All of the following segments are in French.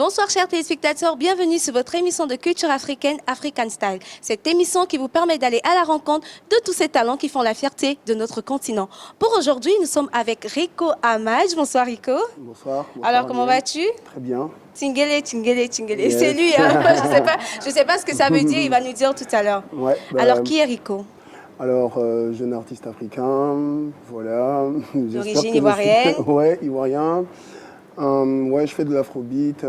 Bonsoir chers téléspectateurs, bienvenue sur votre émission de culture africaine African Style. Cette émission qui vous permet d'aller à la rencontre de tous ces talents qui font la fierté de notre continent. Pour aujourd'hui, nous sommes avec Rico Amage. Bonsoir Rico. Bonsoir. Alors comment vas-tu? Très bien. Tingele, tingele, tingele. Yes. C'est lui, hein? Je sais pas ce que ça veut dire, il va nous dire tout à l'heure. Ouais, Alors qui est Rico? Alors, jeune artiste africain, voilà. D'origine ivoirienne? Ouais, ivoirien. Ouais, je fais de l'afrobeat,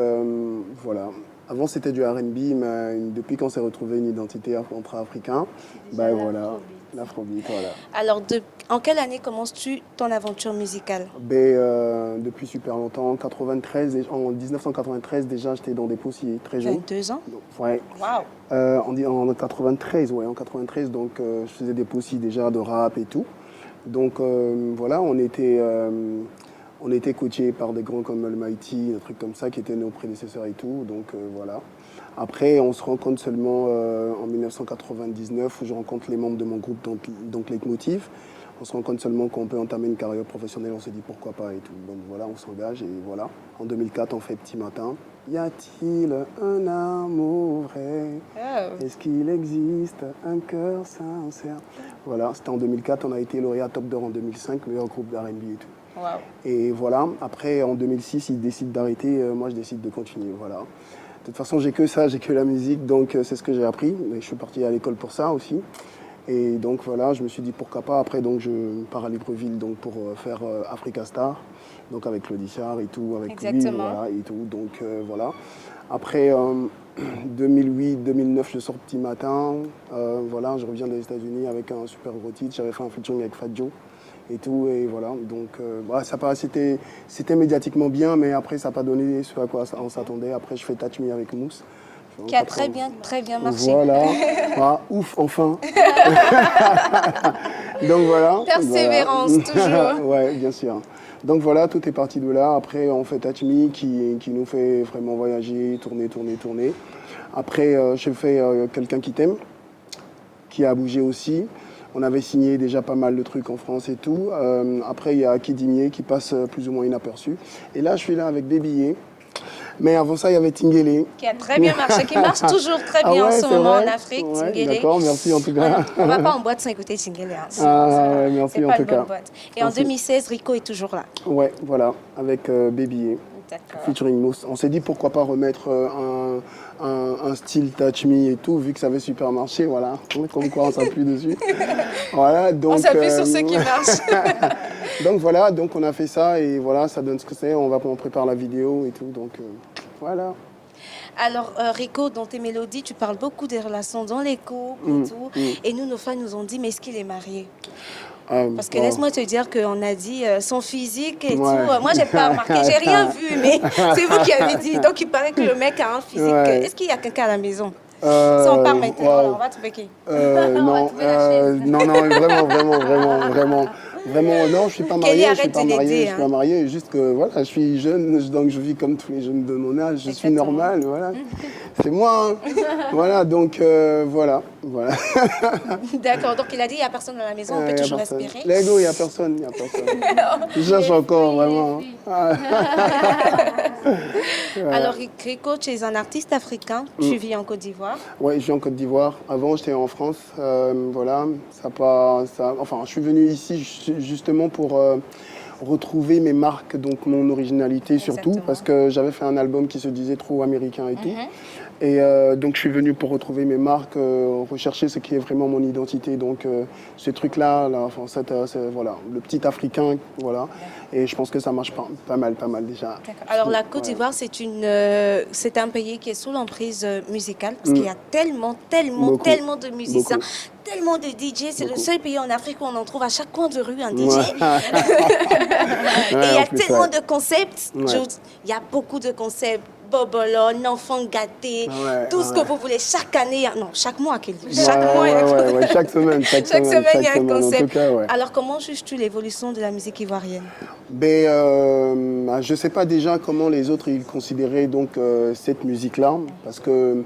voilà. Avant, c'était du R&B, mais depuis qu'on s'est retrouvé une identité entre africains, ben voilà, l'afrobeat, voilà. Alors, en quelle année commences-tu ton aventure musicale? Depuis super longtemps, en 1993, déjà, j'étais dans des poussis très jeunes. 22 ans? Ouais. Waouh! En 93, ouais, en 93, donc je faisais des poussis déjà de rap et tout. Donc voilà, on était coachés par des grands comme Almighty, des trucs comme ça, qui étaient nos prédécesseurs et tout. Donc voilà. Après, on se rencontre seulement en 1999, où je rencontre les membres de mon groupe, donc Leitmotiv. On se rend compte seulement qu'on peut entamer une carrière professionnelle, on se dit pourquoi pas et tout. Donc voilà, on s'engage et voilà. En 2004, on fait Petit Matin. Y a-t-il un amour vrai? Est-ce qu'il existe un cœur sincère? Voilà, c'était en 2004, on a été lauréat Top d'Or en 2005, meilleur groupe d'R&B et tout. Wow. Et voilà, après en 2006, ils décident d'arrêter, moi je décide de continuer, voilà. De toute façon, j'ai que ça, j'ai que la musique, donc c'est ce que j'ai appris. Et je suis parti à l'école pour ça aussi. Et donc voilà, je me suis dit pourquoi pas. Après, donc je pars à Libreville donc, pour faire Africa Star, donc avec Claude Issard et tout, avec lui, voilà, et tout. Donc voilà. Après 2008-2009, je sors Petit Matin. Voilà, je reviens des États-Unis avec un super gros titre. J'avais fait un featuring avec Fat Joe et tout, et voilà. Donc c'était médiatiquement bien, mais après ça n'a pas donné ce à quoi on s'attendait. Après, je fais Touch Me avec Mousse. Qui a très bien marché. Voilà, ouf, enfin. Donc voilà. Persévérance, voilà. toujours. Ouais, bien sûr. Donc voilà, tout est parti de là. Après, on fait Touch Me qui nous fait vraiment voyager, tourner. Après, j'ai fait Quelqu'un qui t'aime, qui a bougé aussi. On avait signé déjà pas mal de trucs en France et tout. Après, il y a Kidimier qui passe plus ou moins inaperçu. Et là, je suis là avec des billets. Mais avant ça, il y avait Tingele. Qui a très bien marché, qui marche toujours très bien en ce moment en Afrique, ouais, Tingele. D'accord, merci en tout cas. On ne va pas en boîte sans écouter Tingele. Hein. Merci en tout cas. Boîte. Et merci. En 2016, Rico est toujours là. Ouais, voilà, avec Baby featuring Mousse. On s'est dit pourquoi pas remettre un style Touch Me et tout, vu que ça avait super marché, voilà. Comme quoi on s'appuie dessus. Voilà, donc, on s'appuie sur ce qui marche. Donc voilà, donc on a fait ça et voilà, ça donne ce que c'est. On prépare la vidéo et tout, donc voilà. Alors, Rico, dans tes mélodies, tu parles beaucoup des relations dans les couples et tout. Et nous, nos fans nous ont dit, mais est-ce qu'il est marié? Parce que laisse-moi te dire qu'on a dit son physique et tout. Moi, j'ai pas remarqué, j'ai rien vu, mais c'est vous qui avez dit. Donc, il paraît que le mec a un physique. Est-ce qu'il y a quelqu'un à la maison? Si on part maintenant, on va trouver qui? Non, vraiment, non, je suis pas marié, je suis pas marié, juste que voilà, je suis jeune, donc je vis comme tous les jeunes de mon âge, je suis normal, voilà. C'est moi, hein. Voilà, donc voilà. D'accord, donc il a dit il n'y a personne à la maison, on peut toujours espérer. Lego, il n'y a personne. Je cherche encore, vraiment. Alors, Rico, tu es un artiste africain, tu vis en Côte d'Ivoire. Oui, je vis en Côte d'Ivoire. Avant, j'étais en France, voilà. Enfin, je suis venu ici justement pour retrouver mes marques, donc mon originalité surtout, parce que j'avais fait un album qui se disait trop américain et tout. Et donc je suis venu pour retrouver mes marques, rechercher ce qui est vraiment mon identité. Donc ce truc-là, voilà, le petit africain, voilà. Et je pense que ça marche pas mal déjà. Alors la Côte d'Ivoire, c'est un pays qui est sous l'emprise musicale, parce qu'il y a tellement de musiciens. Tellement de DJ, c'est le seul pays en Afrique où on en trouve à chaque coin de rue un DJ. Et il y a tellement de concepts. Il y a beaucoup de concepts. Bobolon, enfant gâté, tout ce que vous voulez. Chaque année, non, chaque mois, chaque mois, chaque semaine, il y a un concept. Alors, comment juges-tu l'évolution de la musique ivoirienne? Je ne sais pas déjà comment les autres ils considéraient donc, cette musique-là, parce que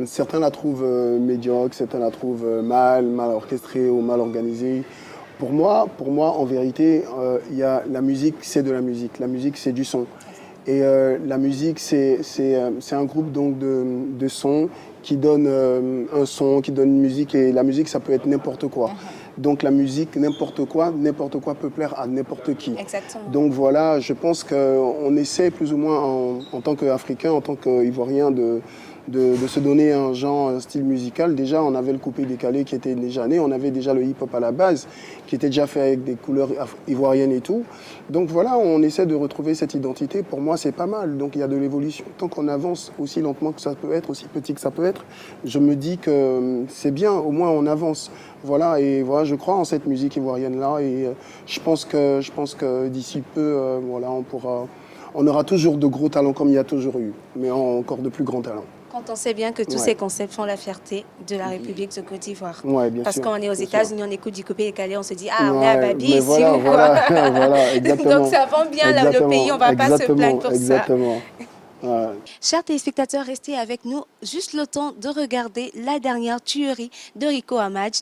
certains la trouvent médiocre, certains la trouvent mal orchestrée ou mal organisée. Pour moi, en vérité, la musique, c'est de la musique. La musique, c'est du son. Et la musique, c'est un groupe donc de sons qui donne un son, qui donne une musique. Et la musique, ça peut être n'importe quoi. Donc la musique, n'importe quoi peut plaire à n'importe qui. Exactement. Donc voilà, je pense qu'on essaie plus ou moins en tant qu'Africain, en tant qu'Ivoirien, de se donner un genre, un style musical. Déjà, on avait le coupé-décalé qui était déjà né, on avait déjà le hip-hop à la base, qui était déjà fait avec des couleurs ivoiriennes et tout. Donc voilà, on essaie de retrouver cette identité. Pour moi, c'est pas mal. Donc il y a de l'évolution. Tant qu'on avance aussi lentement que ça peut être, aussi petit que ça peut être, je me dis que c'est bien, au moins on avance. Voilà, et voilà, je crois en cette musique ivoirienne-là. Et je pense que d'ici peu, voilà, on aura toujours de gros talents comme il y a toujours eu, mais encore de plus grands talents. Quand on sait bien que tous ces concepts font la fierté de la République de Côte d'Ivoire. Ouais, bien Parce sûr, qu'on est aux bien États-Unis, sûr. on écoute du coupé-décalé, on se dit « Ah, on est à Babi ici voilà, ou quoi voilà, exactement. Donc ça vend bien là, le pays, on ne va pas se plaindre pour exactement. Ouais. Chers téléspectateurs, restez avec nous juste le temps de regarder la dernière tuerie de Rico Amadj.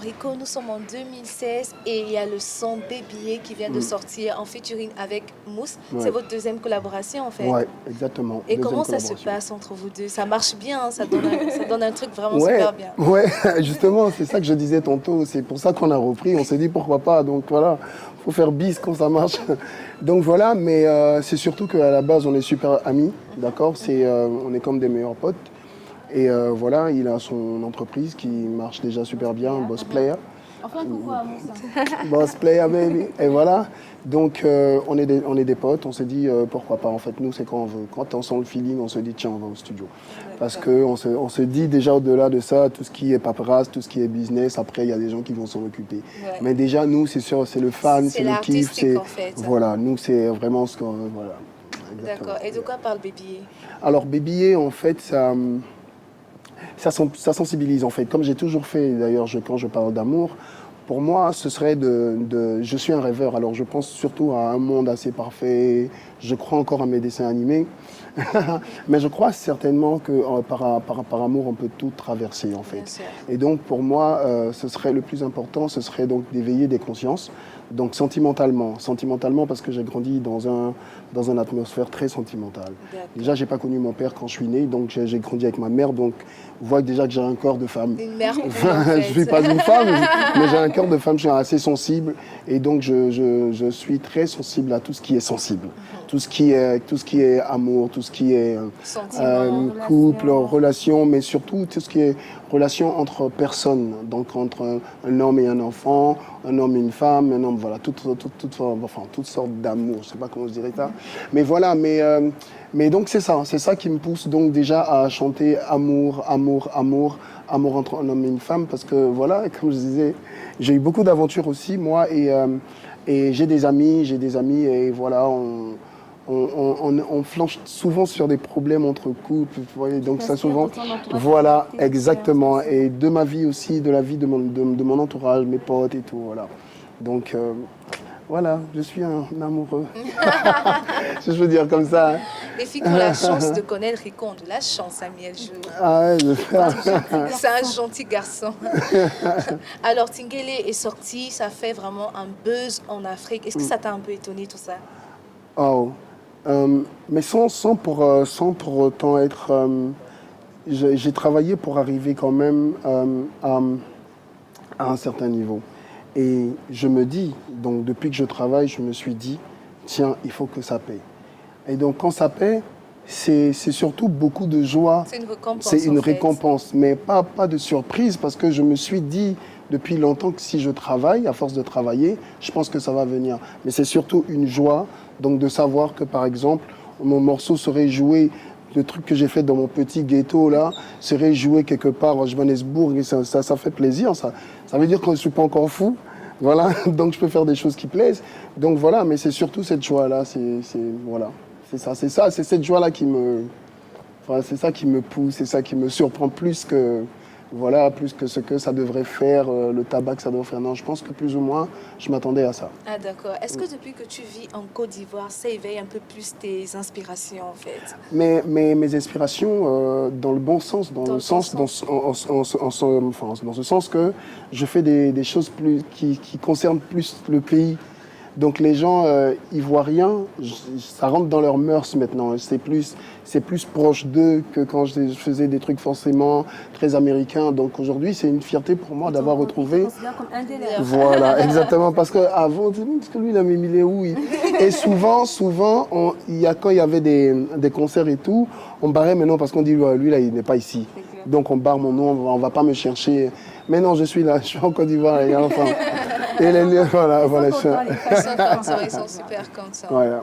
Alors Rico, nous sommes en 2016 et il y a le son Baby qui vient de sortir en featuring avec Mousse. Ouais. C'est votre deuxième collaboration en fait. Ouais, exactement. Et Deuxième comment ça se collaboration. passe entre vous deux? Ça marche bien, hein, ça donne un truc vraiment Ouais, super bien. ouais, justement, c'est ça que je disais tantôt. C'est pour ça qu'on a repris. On s'est dit pourquoi pas. Donc voilà, faut faire bis quand ça marche. Donc voilà, mais c'est surtout qu'à la base, on est super amis, d'accord. On est comme des meilleurs potes. Et voilà, il a son entreprise qui marche déjà super bien, Boss Player. Enfin, coucou à Moussa. Boss Player, baby. Et voilà. Donc, on est des potes. On s'est dit, pourquoi pas. En fait, nous, c'est quand on veut. Quand on sent le feeling, on se dit, tiens, on va au studio. Parce qu'on se dit déjà au-delà de ça, tout ce qui est paperasses, tout ce qui est business, après, il y a des gens qui vont s'en occuper. Ouais. Mais déjà, nous, c'est sûr, c'est le fan, c'est le kiff. l'artistique, en fait. Voilà, nous, c'est vraiment ce qu'on... Voilà. Exactement. D'accord. Et de quoi parle Baby? Alors, Baby, en fait, ça sensibilise, en fait. Comme j'ai toujours fait, d'ailleurs, quand je parle d'amour, pour moi, ce serait je suis un rêveur, alors je pense surtout à un monde assez parfait. Je crois encore à mes dessins animés. Mais je crois certainement que par amour, on peut tout traverser, en fait. Bien sûr. Et donc, pour moi, ce serait le plus important, ce serait donc d'éveiller des consciences. Donc, sentimentalement parce que j'ai grandi dans une atmosphère très sentimentale. D'accord. Déjà, j'ai pas connu mon père quand je suis né, donc j'ai grandi avec ma mère. Donc, vous voyez déjà que j'ai un corps de femme. Une mère pour vous, Enfin, en fait. je suis pas une femme, mais j'ai un cœur de femme, je suis assez sensible. Et donc, je suis très sensible à tout ce qui est sensible. Tout ce qui est amour, tout ce qui est Sentiment, couple, relation, mais surtout tout ce qui est relation entre personnes. Donc, entre un homme et un enfant, un homme et une femme, un homme, voilà, toutes sortes d'amour. Je sais pas comment je dirais ça. Mais voilà, mais donc c'est ça qui me pousse donc déjà à chanter amour entre un homme et une femme, parce que voilà, comme je disais, j'ai eu beaucoup d'aventures aussi, moi, et j'ai des amis, et voilà, on flanche souvent sur des problèmes entre couples, vous voyez, donc ça souvent, voilà, exactement, et de ma vie aussi, de la vie de mon entourage, mes potes et tout, voilà. Donc, voilà, je suis un amoureux, si je veux dire comme ça. Hein. Les filles qui ont la chance de connaître Rico ont de la chance, Amiel. Ah ouais, je... C'est un gentil garçon. Alors, Tingele est sorti, ça fait vraiment un buzz en Afrique. Est-ce que ça t'a un peu étonné tout ça? Oh, mais sans pour autant être... j'ai travaillé pour arriver quand même à un certain niveau. Et je me dis, donc depuis que je travaille, je me suis dit, tiens, il faut que ça paie. Et donc quand ça paie, c'est surtout beaucoup de joie. C'est une récompense. C'est une en fait. récompense, mais pas de surprise, parce que je me suis dit depuis longtemps que si je travaille, à force de travailler, je pense que ça va venir. Mais c'est surtout une joie, donc de savoir que par exemple, mon morceau serait joué, le truc que j'ai fait dans mon petit ghetto là, serait joué quelque part à Johannesburg, et ça fait plaisir. Ça veut dire que je ne suis pas encore fou. Voilà, donc je peux faire des choses qui plaisent. Donc voilà, mais c'est surtout cette joie-là, voilà. C'est cette joie-là qui me... Enfin, c'est ça qui me pousse, c'est ça qui me surprend plus que ce que ça devrait faire, le tabac que ça devrait faire. Non, je pense que plus ou moins, je m'attendais à ça. Ah d'accord. Est-ce que depuis que tu vis en Côte d'Ivoire, ça éveille un peu plus tes inspirations en fait? Mais mes inspirations, dans le bon sens, dans ce sens que je fais des choses qui concernent plus le pays. Donc les gens ivoiriens, ça rentre dans leurs mœurs maintenant. C'est plus proche d'eux que quand je faisais des trucs forcément très américains. Donc aujourd'hui, c'est une fierté pour moi d'avoir retrouvé. Comme un des leurs. Voilà, exactement. Parce qu'avant, parce que lui, il a mis les où. Et souvent, quand il y avait des concerts et tout, on barrait maintenant parce qu'on dit, lui, là, il n'est pas ici. Donc on barre mon nom, on ne va pas me chercher. Mais non, je suis là, je suis en Côte d'Ivoire, les gars, enfin. Et voilà. Ils sont contents, ils sont super contents. Voilà.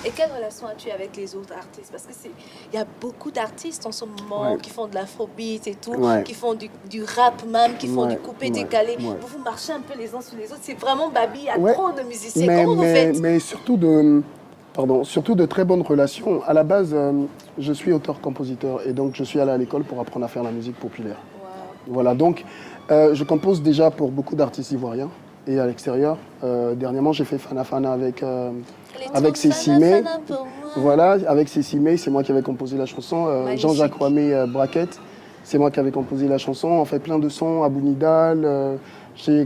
Et quelle relation as-tu avec les autres artistes? Parce qu'il y a beaucoup d'artistes en ce moment qui font de l'afrobeat et tout, qui font du rap même, qui font du coupé-décalé. Vous marchez un peu les uns sur les autres. C'est vraiment Babi, il y a trop de musiciens. Comment vous faites? Mais surtout de très bonnes relations. À la base, je suis auteur-compositeur et donc je suis allé à l'école pour apprendre à faire la musique populaire. Wow. Voilà, donc je compose déjà pour beaucoup d'artistes ivoiriens et à l'extérieur. Dernièrement, j'ai fait Fana Fana avec Cécimé. Voilà, avec Cécimé, c'est moi qui avais composé la chanson. Jean-Jacques Kwame Braquette, c'est moi qui avais composé la chanson. On fait plein de sons, Abou Nidal, J'ai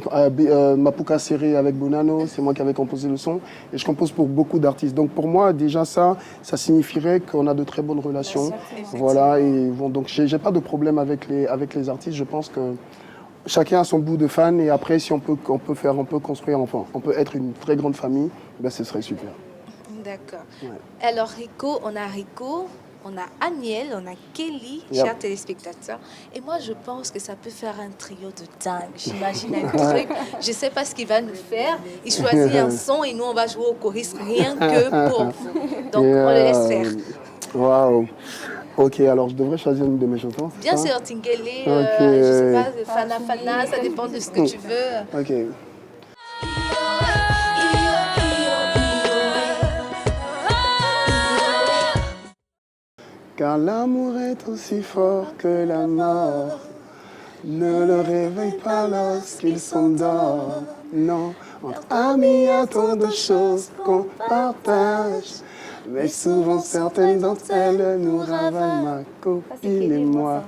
Mapuka Serré avec Bonano, c'est moi qui avais composé le son. Et je compose pour beaucoup d'artistes. Donc pour moi, déjà ça signifierait qu'on a de très bonnes relations. Voilà, et bon, donc j'ai pas de problème avec les artistes. Je pense que chacun a son bout de fan. Et après, si on peut construire, enfin, on peut être une très grande famille, ben, ce serait super. D'accord. Ouais. Alors Rico, on a Aniel, on a Kelly, chers téléspectateurs. Et moi, je pense que ça peut faire un trio de dingue. J'imagine un truc. Je ne sais pas ce qu'il va nous faire. Il choisit un son et nous, on va jouer au chorus rien que pour vous. Donc, on le laisse faire. Waouh. Ok, alors je devrais choisir une de mes chansons. Bien sûr, Tingele, je ne sais pas, Fana Fana, ça dépend de ce que tu veux. Ok. Car l'amour est aussi fort que la mort. Ne le réveille pas lorsqu'il s'endort. Non, entre amis, il y a tant de choses qu'on partage. Mais souvent, certaines d'entre elles nous ravalent, ma copine et moi.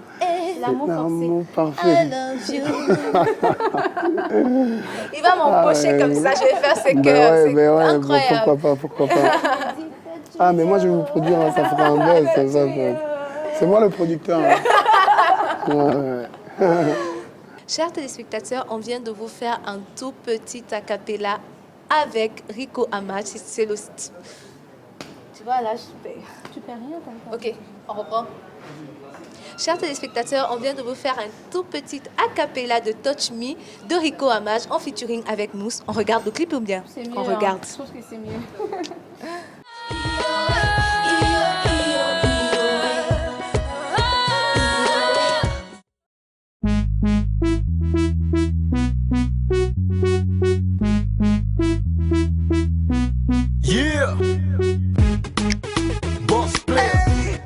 L'amour parfait. I love you. Il va m'empocher comme ça, je vais faire ses cœurs. C'est incroyable. Bon, pourquoi pas. Ah, mais moi, je vais vous produire, hein, ça fera un buzz. C'est moi le producteur. Hein. Ouais. Chers téléspectateurs, on vient de vous faire un tout petit acapella avec Rico Amach. C'est le... Tu vois, là, je paye. Tu perds rien, t'as Ok, on reprend. Chers téléspectateurs, on vient de vous faire un tout petit acapella de Touch Me de Rico Amach en featuring avec Mousse. On regarde le clip ou bien? C'est mieux. On regarde. Je trouve que c'est mieux. Yeah, boss player.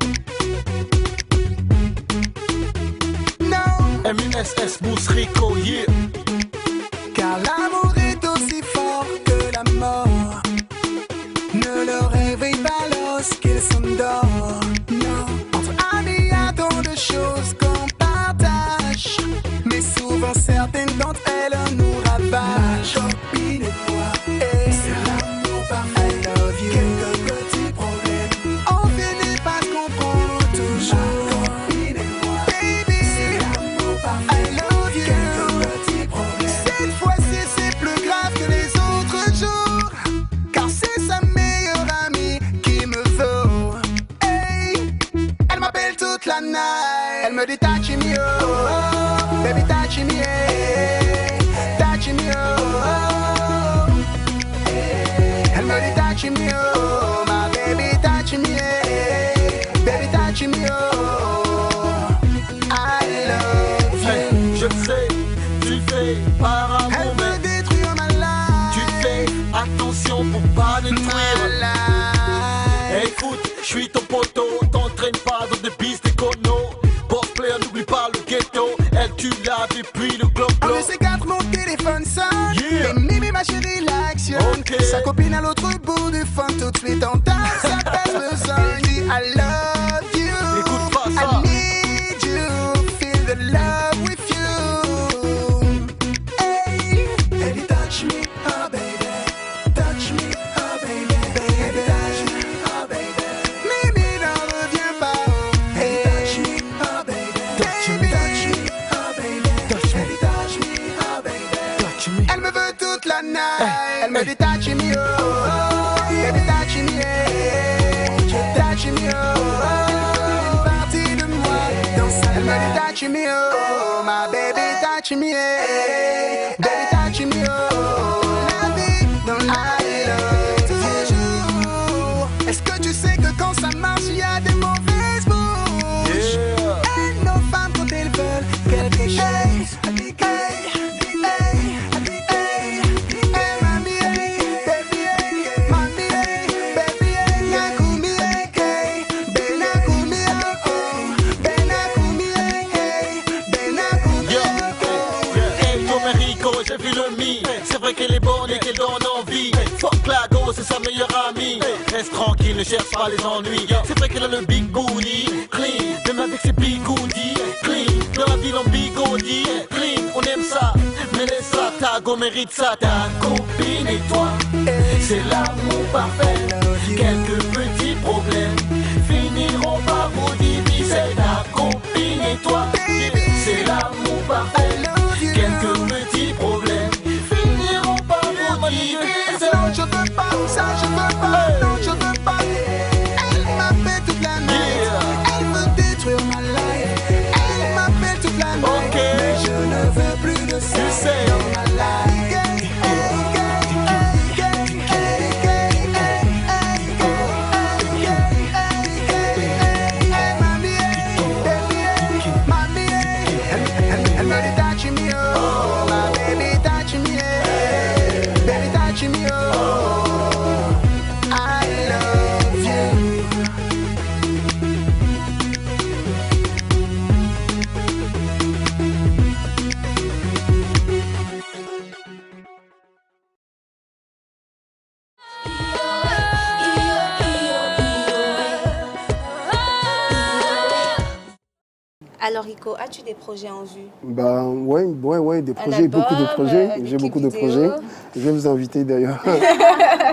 No. MUSS Mousse Rico, yeah. Car l'amour est aussi fort que la mort. Ne le réveille pas lorsqu'il s'endort. Non. Entre amis, il y a tant de choses qu'on partage. Mais souvent, certaines d'entre elles nous ravagent. Copine et moi, c'est l'amour parfait. I love you. Quelques petits problèmes. On finit par se comprendre toujours. Copine et moi, baby, c'est l'amour parfait. I love you. Quelques petits problèmes. Cette fois-ci, c'est plus grave que les autres jours. Car c'est sa meilleure amie qui me veut. Hey, elle m'appelle toute la night. Elle me dit touch me, oh, baby touch me, hey. Touch me, oh, hey. Elle me dit touch me, oh, my baby touch me, hey. Baby touch me, oh, I love you. Hey, je sais, tu fais par Elle amour, veut mais détruire ma life. tu fais attention pour pas détruire. Ma life. Écoute, je suis ton poteau, t'entraîne pas dans des pistes d'écono. Boss player, n'oublie pas le ghetto. Elle, tu l'as depuis le En globe-globe. 2C4, mon téléphone sonne. Yeah. Et Mimi, ma chérie, l'action. Ok. Sa copine à l'autre bout du fond, tout de suite en tasse. Ça pèse le sang. Elle dit I love you. Écoute pas ça. I need you. Feel the love with you. Hey. Elle dit touch me, oh baby. Touch me, oh baby. Baby, touch me, oh baby. Mimi n'en revient pas. Oh. Hey. Touch me, oh baby. Touch me. Touch me, oh baby. Touch me. Elle dit touch me, oh baby. Touch me. Elle me veut toute la night. Hey, Elle me dit touch me, oh, baby touch me, yeah. Touch me, oh, une partie de moi dans sa Elle me dit touch me, oh, my baby touch me, yeah. Baby touch me, oh, la vie dans I love toujours. Est-ce que tu sais que quand ça marche, il y a des mauvaises bouches? Yeah. Et nos femmes quand elles veulent quelque chose. J'ai vu le mi, c'est vrai qu'elle est bonne et qu'elle donne envie. Fuck la go, c'est sa meilleure amie. Reste tranquille, ne cherche pas les ennuis. C'est vrai qu'elle a le big booty, clean. Même avec ses bigoudis, clean. Dans la ville en bigoudi, clean. On aime ça, mais laisse ça Chicago mérite ça. Ta copine et toi, c'est l'amour parfait. Quelques petits problèmes finiront par vous diviser. Ta copine et toi, c'est l'amour parfait. Quelques petits problèmes finiront par vous diviser. Non, je veux pas, ça je veux pas, non, je veux pas. Elle m'appelle toute la nuit, elle veut détruire ma life. Elle m'appelle toute la nuit, mais je ne veux plus de ça dans ma life. Alors Rico, as-tu des projets en vue? Bah ouais, des projets, album, beaucoup de projets. des J'ai clips beaucoup de vidéo. projets. Je vais vous inviter d'ailleurs.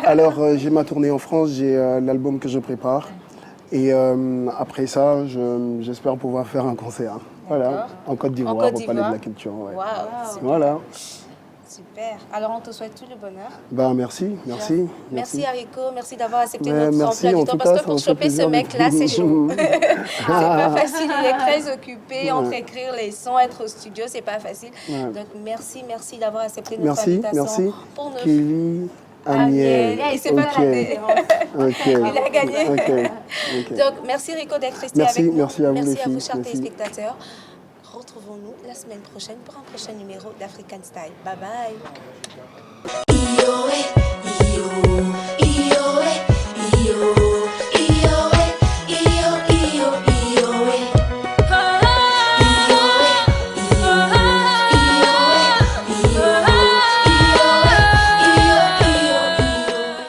Alors j'ai ma tournée en France, j'ai l'album que je prépare. Et après ça, j'espère pouvoir faire un concert. Voilà, en Côte d'Ivoire, Côte au Palais de d'Ivoire. la Culture. Ouais. Waouh, Voilà. super. Alors on te souhaite tout le bonheur. Bah merci. Merci à Rico, merci d'avoir accepté Mais notre merci, emploi en du temps tout parce cas, que ça pour me fait choper ce plaisir. mec-là, c'est chaud. C'est pas Ah. facile, il est très occupé entre écrire les sons, être au studio, c'est pas facile. Ouais. Donc merci d'avoir accepté notre Merci, invitation. Pour nos Kelly, Aniel. Aniel. Il s'est pas raté. Ok. Il a gagné. Ok. Donc merci Rico d'être resté Merci, avec nous. merci à vous, les Merci à vous filles. chers Merci. téléspectateurs. Retrouvons-nous la semaine prochaine pour un prochain numéro d'African Style. Bye bye.